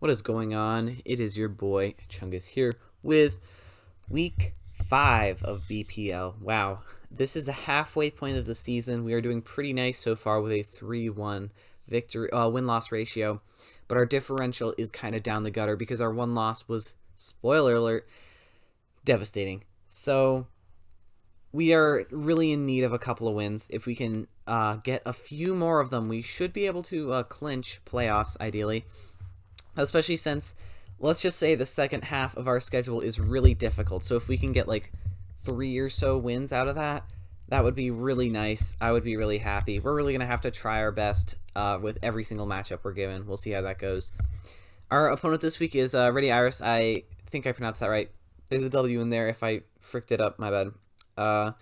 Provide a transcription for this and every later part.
What is going on? It is your boy Chungus here with week 5 of BPL. Wow, this is the halfway point of the season. We are doing pretty nice so far with a 3-1 victory win-loss ratio, but our differential is kind of down the gutter because our one loss was, spoiler alert, devastating. So we are really in need of a couple of wins. If we can get a few more of them, we should be able to clinch playoffs ideally. Especially since, let's just say the second half of our schedule is really difficult. So if we can get like 3 or so wins out of that, that would be really nice. I would be really happy. We're really going to have to try our best with every single matchup we're given. We'll see how that goes. Our opponent this week is Ready Iris. I think I pronounced that right. There's a W in there. If I fricked it up, my bad.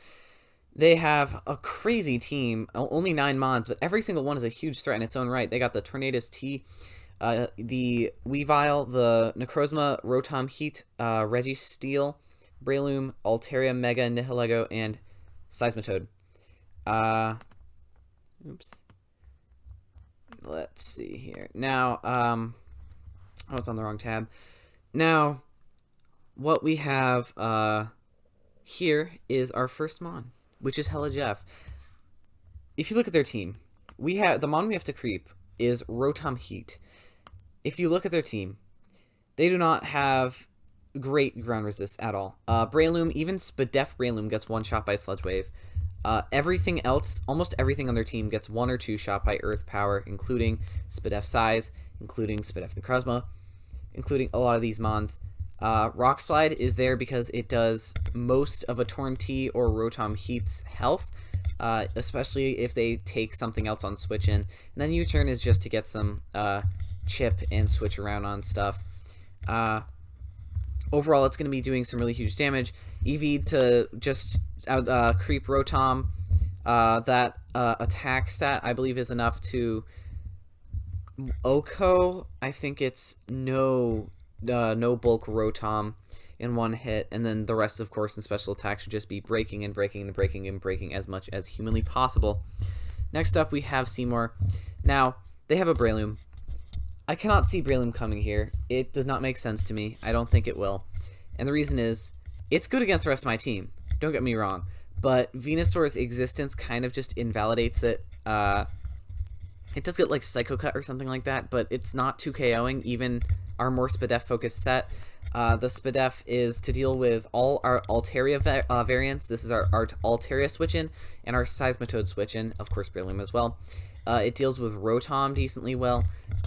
They have a crazy team. Only 9 mons, but every single one is a huge threat in its own right. They got the Tornadus T, the Weavile, the Necrozma, Rotom Heat, Registeel, Breloom, Altaria, Mega, Nihilego, and Seismitoad. Oops. Let's see here. Now, oh, it's on the wrong tab. Now, what we have here is our first Mon, which is Hella Jeff. If you look at their team, we have the Mon we have to creep is Rotom Heat. If you look at their team, they do not have great ground resist at all. Breloom, even Spadef Breloom gets one shot by Sludge Wave. Everything else, almost everything on their team gets 1 or 2 shot by Earth Power, including Spadef Size, including Spadef Necrozma, including a lot of these Mons. Rock Slide is there because it does most of a Torn T or Rotom Heat's health, especially if they take something else on switch in. And then U-Turn is just to get some chip and switch around on stuff. Overall, it's going to be doing some really huge damage. EV to just creep Rotom. That attack stat, I believe, is enough to Oko. I think it's no bulk Rotom in one hit, and then the rest, of course, in special attack should just be breaking and breaking and breaking and breaking as much as humanly possible. Next up, we have Seymour. Now, they have a Breloom. I cannot see Breloom coming here. It does not make sense to me. I don't think it will. And the reason is, it's good against the rest of my team. Don't get me wrong. But Venusaur's existence kind of just invalidates it. It does get like Psycho Cut or something like that, but it's not too KOing, even our more Spadef-focused set. The Spadef is to deal with all our Altaria variants. This is our Altaria switch-in and our Seismitoad switch-in. Of course, Breloom as well. It deals with Rotom decently well.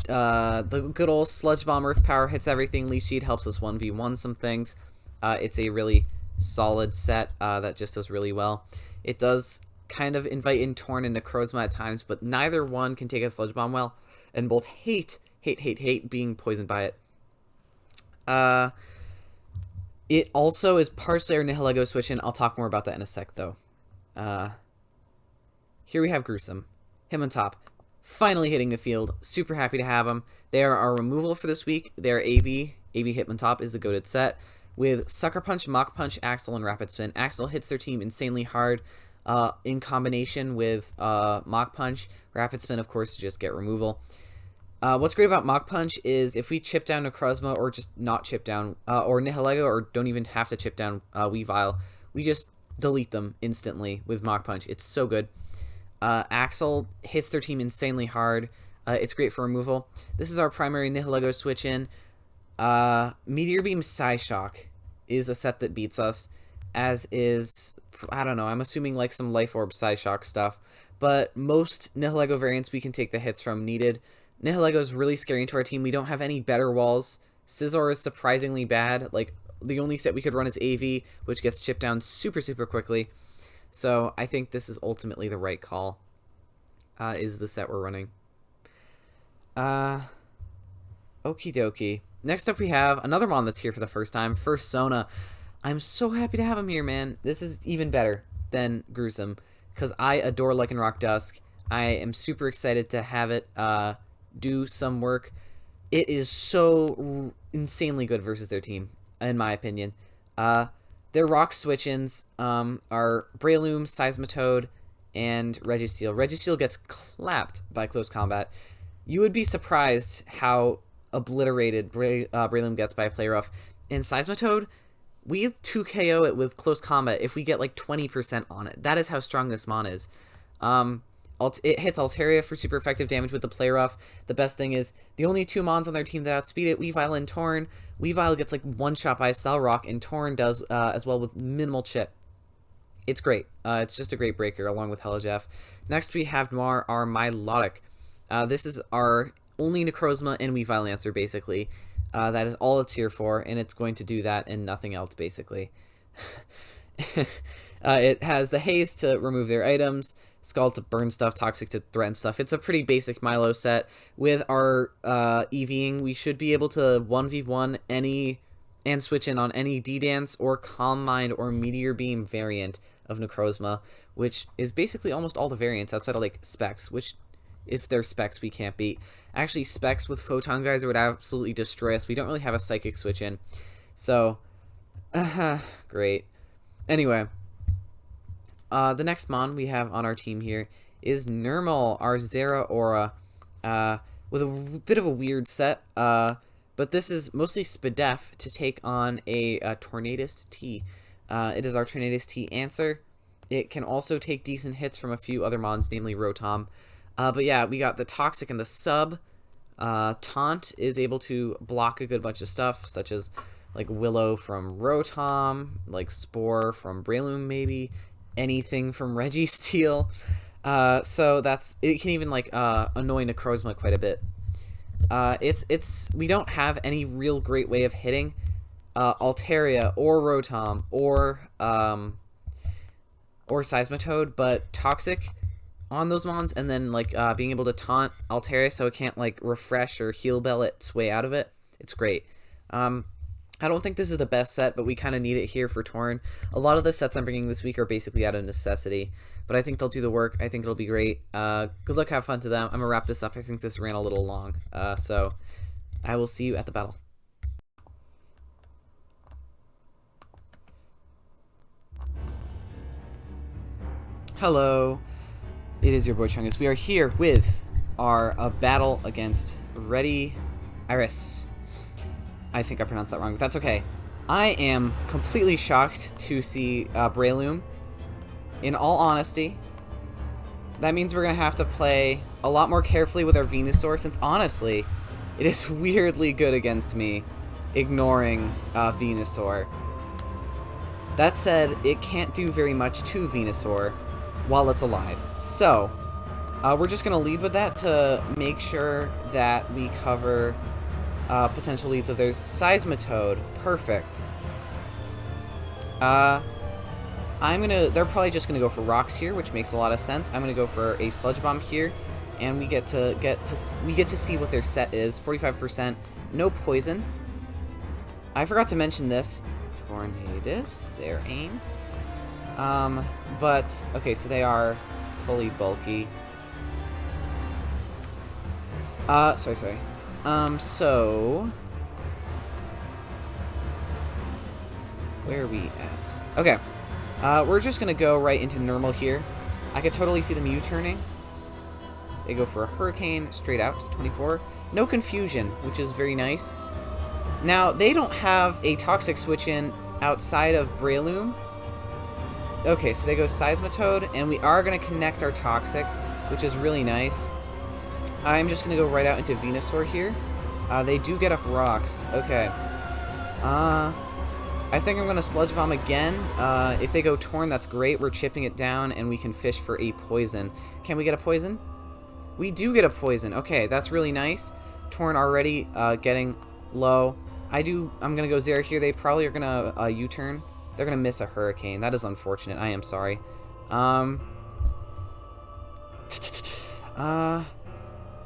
The good old Sludge Bomb Earth Power hits everything. Leech Seed helps us 1v1 some things. It's a really solid set that just does really well. It does kind of invite in Torn and Necrozma at times, but neither one can take a Sludge Bomb well, and both hate being poisoned by it. It also is partially our Nihilego switch-in. I'll talk more about that in a sec, though. Here we have Gruesome. Him on top. Finally hitting the field. Super happy to have him. They are our removal for this week. They're AV. AV Hitmontop is the goated set. With Sucker Punch, Mach Punch, Axel, and Rapid Spin. Axel hits their team insanely hard in combination with Mach Punch. Rapid Spin, of course, to just get removal. What's great about Mach Punch is if we chip down Necrozma, or just not chip down, or Nihilego, or don't even have to chip down Weavile, we just delete them instantly with Mach Punch. It's so good. Axel hits their team insanely hard. It's great for removal. This is our primary Nihilego switch-in. Meteor Beam Psyshock is a set that beats us, as is, I don't know, I'm assuming like some Life Orb Psyshock stuff, but most Nihilego variants we can take the hits from needed. Nihilego is really scary into our team. We don't have any better walls. Scizor is surprisingly bad. Like, the only set we could run is AV, which gets chipped down super, super quickly. So I think this is ultimately the right call, is the set we're running. Okie dokie. Next up we have another Mon that's here for the first time, Fursona. I'm so happy to have him here, man. This is even better than Gruesome, because I adore Lycanroc Dusk. I am super excited to have it do some work. It is so insanely good versus their team, in my opinion. Their rock switch-ins are Breloom, Seismitoad, and Registeel. Registeel gets clapped by close combat. You would be surprised how obliterated Breloom gets by a Play Rough. In Seismitoad, we 2KO it with close combat if we get like 20% on it. That is how strong this mon is. It hits Altaria for super effective damage with the Play Rough. The best thing is, the only 2 mons on their team that outspeed it, Weavile and Torn. Weavile gets like one shot by a Cell Rock, and Torn does as well with minimal chip. It's great. It's just a great breaker along with Helijeff. Next we have Noir, our Milotic. This is our only Necrozma and Weavile answer, basically. That is all it's here for, and it's going to do that and nothing else, basically. It has the Haze to remove their items, Scald to burn stuff, Toxic to threaten stuff. It's a pretty basic Milo set. With our EVing, we should be able to 1v1 any and switch in on any D-Dance or Calm Mind or Meteor Beam variant of Necrozma, which is basically almost all the variants outside of like Specs, which if they're Specs we can't beat. Actually, Specs with Photon Geyser would absolutely destroy us. We don't really have a Psychic switch in. So, great. Anyway, the next mon we have on our team here is Nermal, our Zera Aura, with a bit of a weird set, but this is mostly Spadef to take on a Tornadus T. It is our Tornadus T answer. It can also take decent hits from a few other mons, namely Rotom. But yeah, we got the Toxic and the Sub. Taunt is able to block a good bunch of stuff, such as like Willow from Rotom, like Spore from Breloom maybe, anything from Registeel. So it can even like annoy Necrozma quite a bit. We don't have any real great way of hitting Altaria or Rotom or Seismitoad, but Toxic on those mons, and then like being able to taunt Altaria so it can't like refresh or heal bell its way out of it. It's great. I don't think this is the best set, but we kind of need it here for Torn. A lot of the sets I'm bringing this week are basically out of necessity, but I think they'll do the work. I think it'll be great. Good luck, have fun to them. I'm gonna wrap this up. I think this ran a little long, so I will see you at the battle. Hello, it is your boy Chungus. We are here with our battle against Ready Iris. I think I pronounced that wrong, but that's okay. I am completely shocked to see Breloom. In all honesty, that means we're going to have to play a lot more carefully with our Venusaur, since honestly, it is weirdly good against me, ignoring Venusaur. That said, it can't do very much to Venusaur while it's alive. So, we're just going to lead with that to make sure that we cover potential leads of theirs. Seismitoad, perfect. They're probably just gonna go for rocks here, which makes a lot of sense. I'm gonna go for a Sludge Bomb here, and we get to see what their set is. 45%, no poison. I forgot to mention this. Tornadus, their aim. But okay, so they are fully bulky. Sorry. So where are we at? Okay. We're just gonna go right into normal here. I could totally see them U-turning. They go for a Hurricane straight out, 24. No confusion, which is very nice. Now, they don't have a Toxic switch in outside of Breloom. Okay, so they go Seismitoad, and we are gonna connect our Toxic, which is really nice. I'm just going to go right out into Venusaur here. They do get up rocks. Okay. I think I'm going to Sludge Bomb again. If they go Torn, that's great. We're chipping it down, and we can fish for a poison. Can we get a poison? We do get a poison. Okay, that's really nice. Torn already getting low. I'm going to go Zera here. They probably are going to U-turn. They're going to miss a Hurricane. That is unfortunate. I am sorry.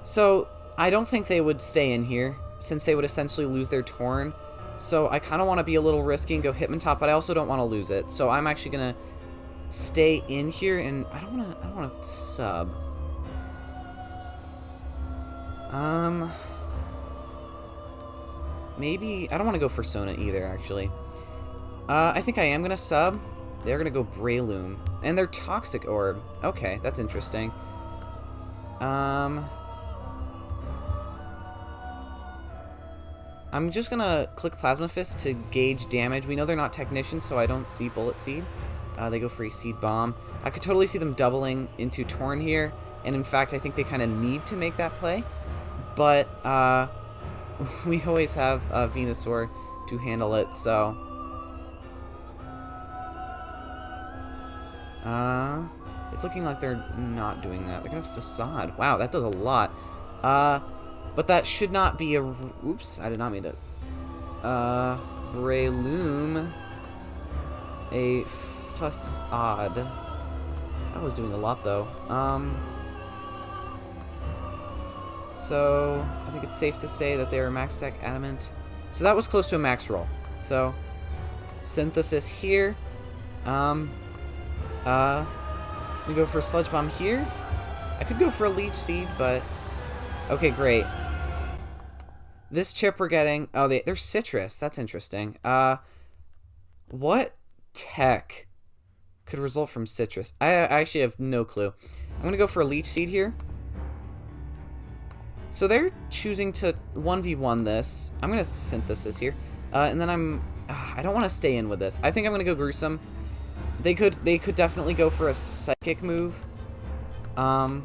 So, I don't think they would stay in here, since they would essentially lose their Torn. So, I kind of want to be a little risky and go Hitmontop, but I also don't want to lose it. So, I'm actually going to stay in here, and I don't want to sub. Maybe, I don't want to go for Sona either, actually. I think I am going to sub. They're going to go Breloom. And they're Toxic Orb. Okay, that's interesting. I'm just gonna click Plasma Fist to gauge damage. We know they're not technicians, so I don't see Bullet Seed. They go for a Seed Bomb. I could totally see them doubling into Torn here, and in fact, I think they kind of need to make that play. But we always have Venusaur to handle it, so... it's looking like they're not doing that. They're gonna Facade. Wow, that does a lot. But that should not be a... Oops, I did not mean to... Breloom. A Facade. That was doing a lot, though. So, I think it's safe to say that they are max attack adamant. So that was close to a max roll. So, Synthesis here. We go for a Sludge Bomb here. I could go for a Leech Seed, but... Okay, great. This chip we're getting... Oh, they're Citrus. That's interesting. What tech could result from Citrus? I actually have no clue. I'm going to go for a Leech Seed here. So they're choosing to 1v1 this. I'm going to Synthesis here. And then I don't want to stay in with this. I think I'm going to go Gruesome. They could definitely go for a Psychic move. But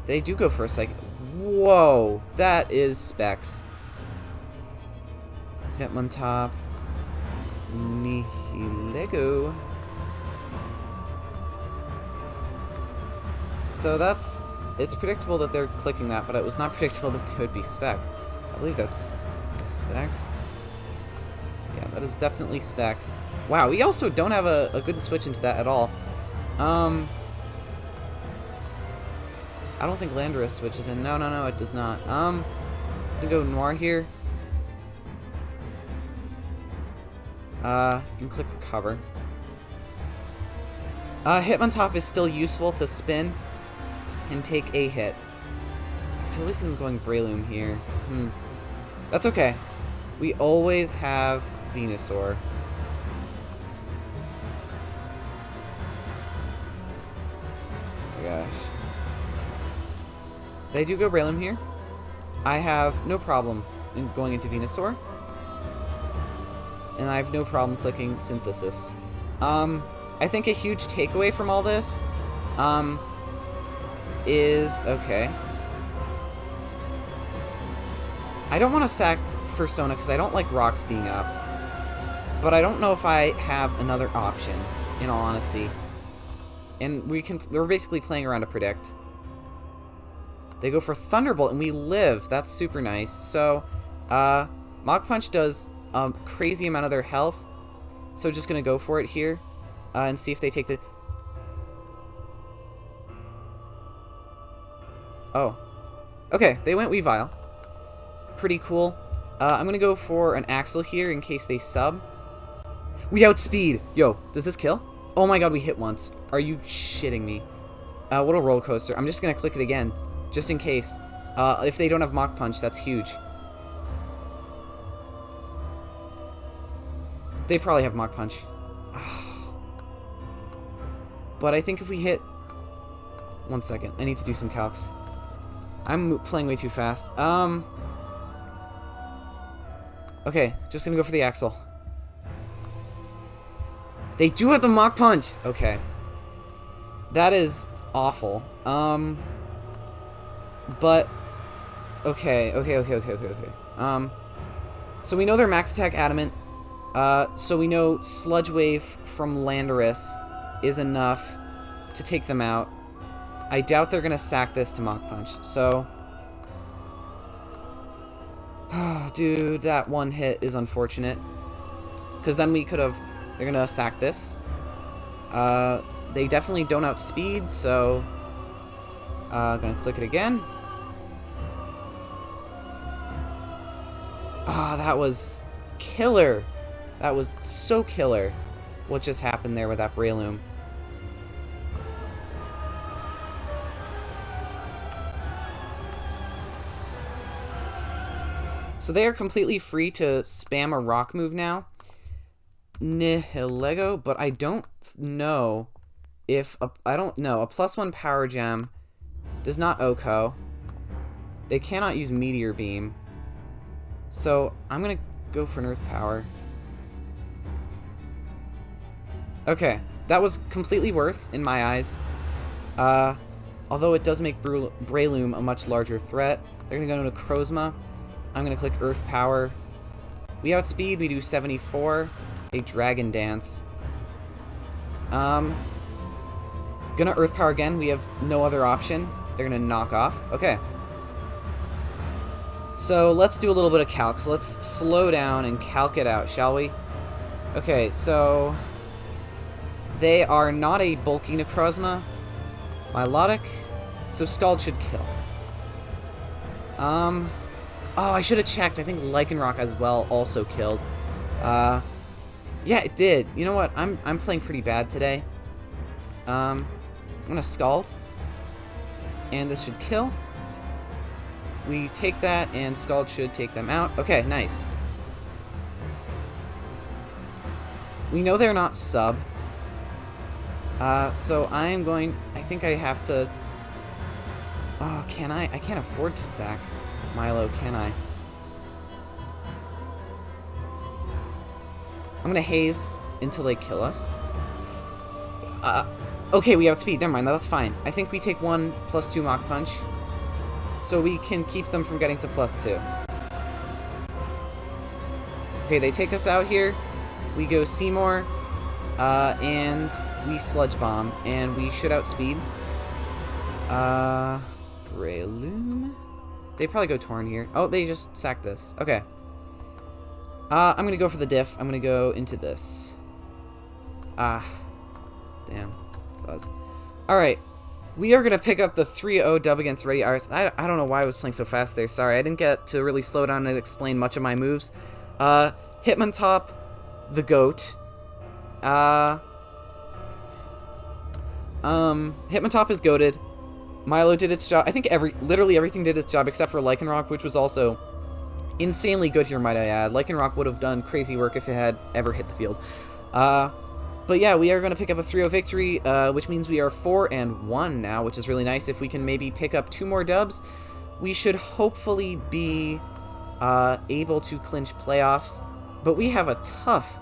they do go for a Psychic. Whoa, that is Specs. Hitmontop. Nihilego. So it's predictable that they're clicking that, but it was not predictable that they would be Specs. I believe that's Specs. Yeah, that is definitely Specs. Wow, we also don't have a good switch into that at all. I don't think Landorus switches in. No, it does not. I'm gonna go Noir here. You can click Recover. Hitmontop is still useful to spin and take a hit. I totally see them going Breloom here. That's okay. We always have Venusaur. Oh my gosh. They do go Breloom here. I have no problem in going into Venusaur. And I have no problem clicking Synthesis. I think a huge takeaway from all this is... Okay. I don't want to sack Fursona because I don't like rocks being up. But I don't know if I have another option, in all honesty. And we're basically playing around to predict. They go for Thunderbolt and we live. That's super nice. So, Mach Punch does a crazy amount of their health. So just gonna go for it here. And see if they take the... Oh. Okay, they went Weavile. Pretty cool. I'm gonna go for an Axel here in case they sub. We outspeed! Yo, does this kill? Oh my god, we hit once. Are you shitting me? What a roller coaster. I'm just gonna click it again, just in case. If they don't have Mach Punch, that's huge. They probably have Mach Punch. But I think if we hit... 1 second, I need to do some calcs. I'm playing way too fast. Okay, just gonna go for the Axel. They do have the Mach Punch! Okay. That is awful. But... Okay. So we know they're max attack adamant. So we know Sludge Wave from Landorus is enough to take them out. I doubt they're gonna sack this to Mach Punch, so... Dude, that one hit is unfortunate. Because then we could have... They're gonna sack this. They definitely don't outspeed, so... Gonna click it again. That was killer. That was so killer. What just happened there with that Breloom. So they are completely free to spam a rock move now. Nihilego, but I don't know if... a +1 Power Gem does not OHKO. They cannot use Meteor Beam. So I'm going to go for an Earth Power. Okay, that was completely worth in my eyes. Although it does make Breloom a much larger threat. They're going to go into Necrozma. I'm going to click Earth Power. We outspeed, we do 74. A Dragon Dance. Gonna Earth Power again, we have no other option. They're gonna knock off. Okay. So let's do a little bit of calc. So let's slow down and calc it out, shall we? Okay, so they are not a bulky Necrozma. Milotic. So Scald should kill. Oh, I should have checked. I think Lycanroc as well also killed. Yeah, it did. You know what? I'm playing pretty bad today. I'm gonna Scald. And this should kill. We take that, and Scald should take them out. Okay, nice. We know they're not sub. So I'm going... I think I have to... Oh, can I? I can't afford to sack Milo, can I? I'm gonna Haze until they kill us. Okay, we outspeed. Never mind, that's fine. I think we take 1 +2 Mach Punch. So we can keep them from getting to +2. Okay, they take us out here. We go Seymour. And we Sludge Bomb. And we should outspeed. Breloom? They probably go Torn here. Oh, they just sacked this. Okay. I'm gonna go for the diff. I'm gonna go into this. Damn. Alright. We are gonna pick up the 3-0 dub against Ready Iris. I don't know why I was playing so fast there. Sorry, I didn't get to really slow down and explain much of my moves. Hitmontop, the GOAT. Hitmontop is goated. Milo did its job. I think literally everything did its job except for Lycanroc, which was also insanely good here, might I add. Lycanroc would have done crazy work if it had ever hit the field. But yeah, we are going to pick up a 3-0 victory, which means we are 4-1 now, which is really nice. If we can maybe pick up 2 more dubs, we should hopefully be able to clinch playoffs. But we have a tough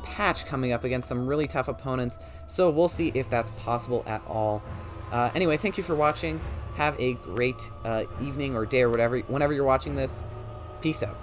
patch coming up against some really tough opponents, so we'll see if that's possible at all. Anyway, thank you for watching. Have a great evening or day or whatever, whenever you're watching this. Peace out.